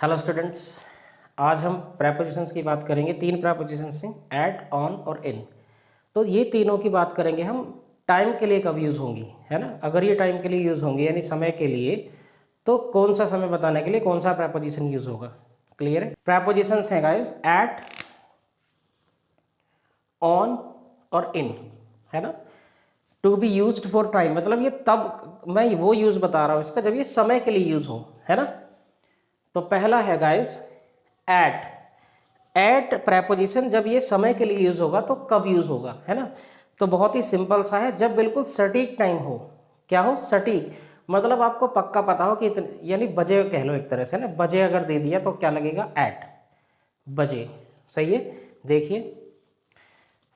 Hello students, आज हम prepositions की बात करेंगे। तीन प्रेपोजिशंस हैं, एट, ऑन और इन। तो ये तीनों की बात करेंगे हम टाइम के लिए कब यूज़ होंगी, है ना। अगर ये टाइम के लिए यूज़ होंगी यानी समय के लिए, तो कौन सा समय बताने के लिए कौन सा प्रेपोजिशन यूज़ होगा। क्लियर है। प्रेपोजिशंस हैं गाइस एट, ऑन और इन, है ना। To be used for time मतलब ये तब, मैं वो यूज़ बता रहा हूँ इसका जब ये समय के लिए यूज़ हो, है ना। तो पहला है गाइस एट। एट प्रेपोजिशन जब ये समय के लिए यूज होगा तो कब यूज होगा, है ना। तो बहुत ही सिंपल सा है, जब बिल्कुल सटीक टाइम हो। क्या हो? सटीक, मतलब आपको पक्का पता हो कि इतने, यानी बजे कह लो एक तरह से ना, बजे अगर दे दिया तो क्या लगेगा? एट, बजे। सही है। देखिए,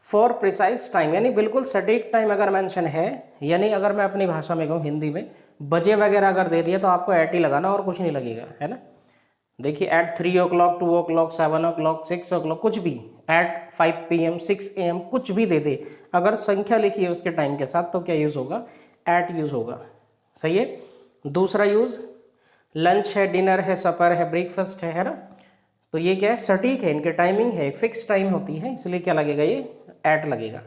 फॉर प्रिसाइज टाइम यानी बिल्कुल सटीक टाइम अगर मेंशन है, यानी अगर मैं अपनी भाषा में कहूँ हिंदी में, बजे वगैरह अगर दे दिया तो आपको एट ही लगाना और कुछ नहीं लगेगा, है ना। देखिए eight 3 o'clock, 2 o'clock, 7 o'clock, 6 o'clock, कुछ भी, एट 5 PM, 6 AM, कुछ भी दे दे, अगर संख्या लिखी है उसके टाइम के साथ तो क्या यूज होगा? एट यूज होगा। सही है। दूसरा यूज, लंच है, डिनर है, सपर है, ब्रेकफास्ट है ना। तो ये क्या है? सटीक है, इनके टाइमिंग है, फिक्स टाइम होती है, इसलिए क्या लगेगा? ये एट लगेगा।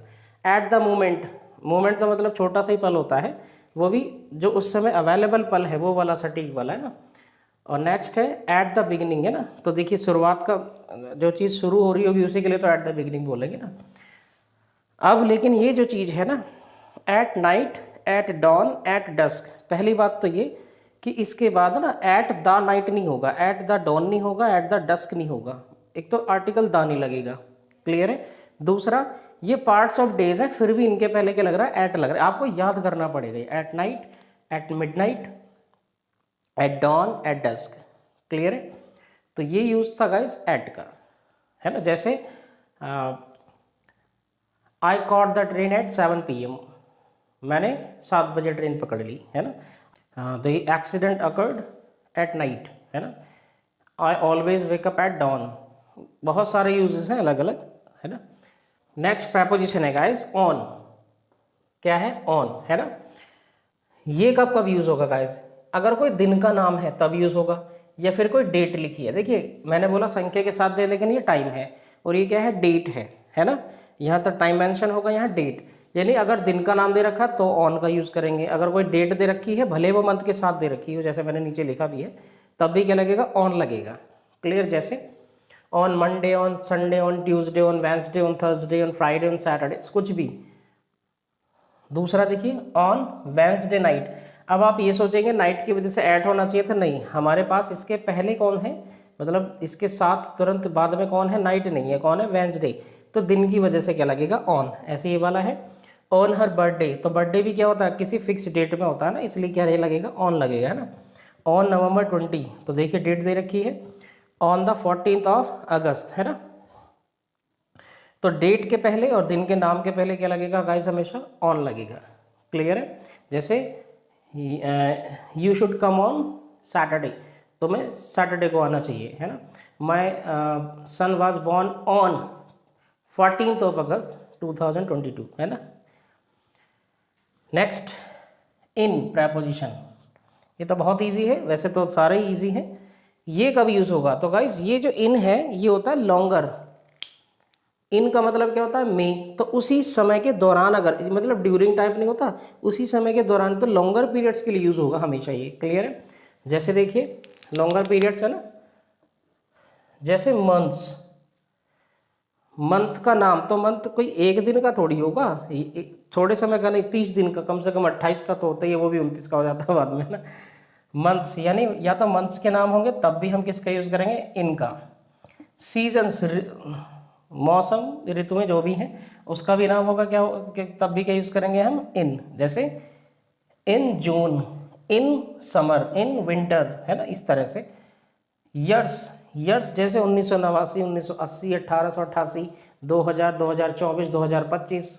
एट द मोमेंट, मोमेंट का मतलब छोटा सा ही पल होता है, वो भी जो उस समय अवेलेबल पल है वो वाला सटीक वाला, है ना। और नेक्स्ट है एट द बिगिनिंग, है ना। तो देखिए शुरुआत का, जो चीज़ शुरू हो रही होगी उसी के लिए तो एट द बिगिनिंग बोलेंगे ना। अब लेकिन ये जो चीज़ है ना, at night, at dawn, at dusk, पहली बात तो ये कि इसके बाद ना एट द नाइट नहीं होगा, एट द डॉन नहीं होगा, एट द डस्क नहीं होगा। एक तो आर्टिकल द नहीं लगेगा। क्लियर है। दूसरा, ये पार्ट्स ऑफ डेज है, फिर भी इनके पहले क्या लग रहा है? एट लग रहा है। आपको याद करना पड़ेगा, at night, at midnight, at dawn, at dusk. Clear है। तो ये यूज था गाइस एट का, है ना। जैसे आई caught the train eight 7 PM, मैंने 7 बजे ट्रेन पकड़ ली, है ना। The accident occurred at night, है ना। I always wake up at dawn. बहुत सारे यूजेस हैं अलग अलग, है ना। नेक्स्ट प्रेपोजिशन है गाइस ऑन। क्या है? ऑन, है ना। ये कब कब यूज होगा गाइस? अगर कोई दिन का नाम है तब यूज होगा, या फिर कोई डेट लिखी है। देखिए मैंने बोला संख्या के साथ दे, लेकिन ये टाइम है और ये क्या है? डेट है ना। यहाँ तो टाइम मेंशन होगा, यहाँ डेट, यानी अगर दिन का नाम दे रखा तो ऑन का यूज करेंगे। अगर कोई डेट दे रखी है, भले वो मंथ के साथ दे रखी हो, जैसे मैंने नीचे लिखा भी है, तब भी क्या लगेगा? ऑन लगेगा। क्लियर। जैसे on Monday, on Sunday, on Tuesday, on Wednesday, on Thursday, on Friday, on Saturday, कुछ भी। दूसरा देखिए ऑन वेंसडे नाइट। अब आप ये सोचेंगे नाइट की वजह से ऐड होना चाहिए था, नहीं, हमारे पास इसके पहले कौन है, मतलब इसके साथ तुरंत बाद में कौन है? नाइट नहीं है, कौन है? वेंसडे। तो दिन की वजह से क्या लगेगा? ऑन। ऐसे ये वाला है ऑन हर बर्थडे, तो बर्थडे भी क्या होता है? किसी फिक्स डेट में होता है ना, इसलिए क्या लगेगा? ऑन लगेगा, है ना। ऑन November 20, तो देखिए डेट दे रखी है ऑन द 14th अगस्त, है ना। तो डेट के पहले और दिन के नाम के पहले क्या लगेगा गाइस? हमेशा ऑन लगेगा। क्लियर है। जैसे you should come on Saturday, तो मैं सैटरडे को आना चाहिए, है ना। माई सन वाज बॉर्न ऑन 14th अगस्त 2022, है ना। नेक्स्ट, इन प्रेपोजिशन, ये तो बहुत इजी है, वैसे तो सारे ही इजी हैं। ये कब यूज होगा? तो गाइस ये जो इन है ये होता है लॉन्गर। इन का मतलब क्या होता है? में। तो उसी समय के दौरान, अगर मतलब ड्यूरिंग टाइप नहीं होता, उसी समय के दौरान, तो लॉन्गर पीरियड्स के लिए यूज होगा हमेशा ये। क्लियर है। जैसे देखिए लॉन्गर पीरियड्स है ना, जैसे मंथ्स, मंथ का नाम, तो मंथ कोई एक दिन का थोड़ी होगा, थोड़े समय का नहीं, 30 दिन का, कम से कम 28 का तो होता ही है, वो भी 29 का हो जाता है बाद में ना। मंथ्स यानी या तो मंथ्स के नाम होंगे, तब भी हम किसका यूज करेंगे? इनका। सीजन्स, मौसम ऋतुएं जो भी हैं उसका भी नाम होगा, क्या तब भी क्या यूज करेंगे हम? इन। जैसे इन जून, इन समर, इन विंटर, है ना, इस तरह से। ईयर्स, ईयर्स जैसे 1989, 1980, 1888, 2000, 2024, 2025,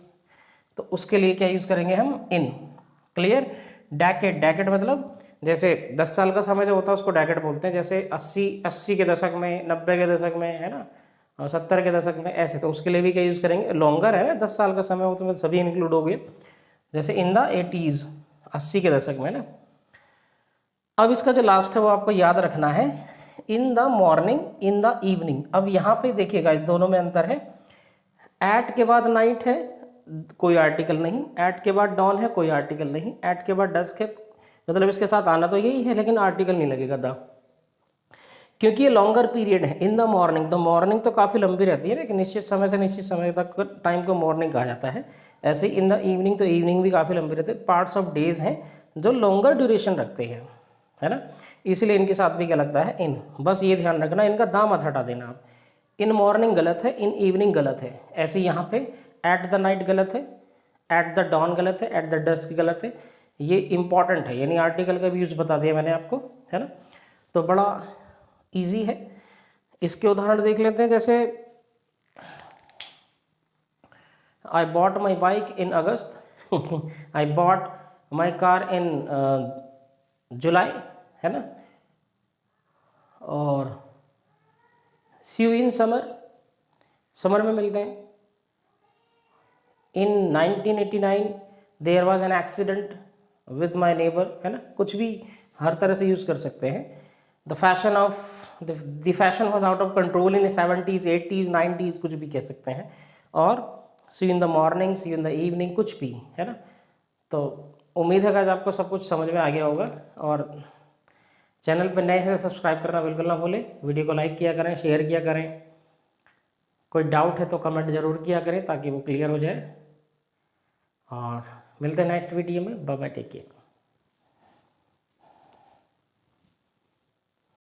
तो उसके लिए क्या यूज करेंगे हम? इन। क्लियर। डैकेड, डैकेड मतलब जैसे 10 साल का समय जो होता है उसको डैकेड बोलते हैं। जैसे 80 के दशक में, 90 के दशक में, है ना, और 70 के दशक में, ऐसे। तो उसके लिए भी क्या यूज करेंगे? लॉन्गर है ना, 10 साल का समय हो तो सभी इंक्लूड हो गए। जैसे इन द 80s, 80 के दशक में ना। अब इसका जो लास्ट है वो आपको याद रखना है, इन the morning, in the evening. अब यहाँ पे देखिएगा इस दोनों में अंतर है। एट के बाद नाइट है, कोई आर्टिकल नहीं। एट के बाद डॉन है, कोई आर्टिकल नहीं। एट के बाद डस्क है, मतलब इसके साथ आना तो यही है लेकिन आर्टिकल नहीं लगेगा द, क्योंकि ये लॉन्गर पीरियड है। इन द मॉर्निंग, द मॉर्निंग तो काफ़ी लंबी रहती है, लेकिन निश्चित समय से निश्चित समय तक टाइम को मॉर्निंग कहा जाता है। ऐसे इन द इवनिंग, तो इवनिंग भी काफ़ी लंबी रहती है। पार्ट्स ऑफ डेज हैं जो लॉन्गर ड्यूरेशन रखते हैं, है ना, इसलिए इनके साथ भी क्या लगता है, इन। बस ये ध्यान रखना, इनका दाम मत हटा देना आप। इन मॉर्निंग गलत है, इन इवनिंग गलत है। ऐसे यहाँ पे एट द नाइट गलत है, एट द डॉन गलत है, एट द डस्क गलत है। ये इंपॉर्टेंट है, यानी आर्टिकल का भी यूज़ बता दिया मैंने आपको, है ना। तो बड़ा इजी है। इसके उदाहरण देख लेते हैं, जैसे I bought my bike in August I bought my car in July, है ना। और see you in summer, summer में मिलते हैं। In 1989 there was an accident with my neighbour, है ना, कुछ भी हर तरह से यूज़ कर सकते हैं। The fashion was out of control in 70s 80s 90s, कुछ भी कह सकते हैं। और see in the morning, see in the evening, कुछ भी, है ना। तो उम्मीद है कि आज आपको सब कुछ समझ में आ गया होगा। और चैनल पर नए हैं सब्सक्राइब करना बिल्कुल ना भूलें। वीडियो को लाइक किया करें, शेयर किया करें। कोई डाउट है तो कमेंट ज़रूर किया करें ताकि वो क्लियर हो जाए। और मिलते हैं नेक्स्ट वीडियो में। Bye bye, take care.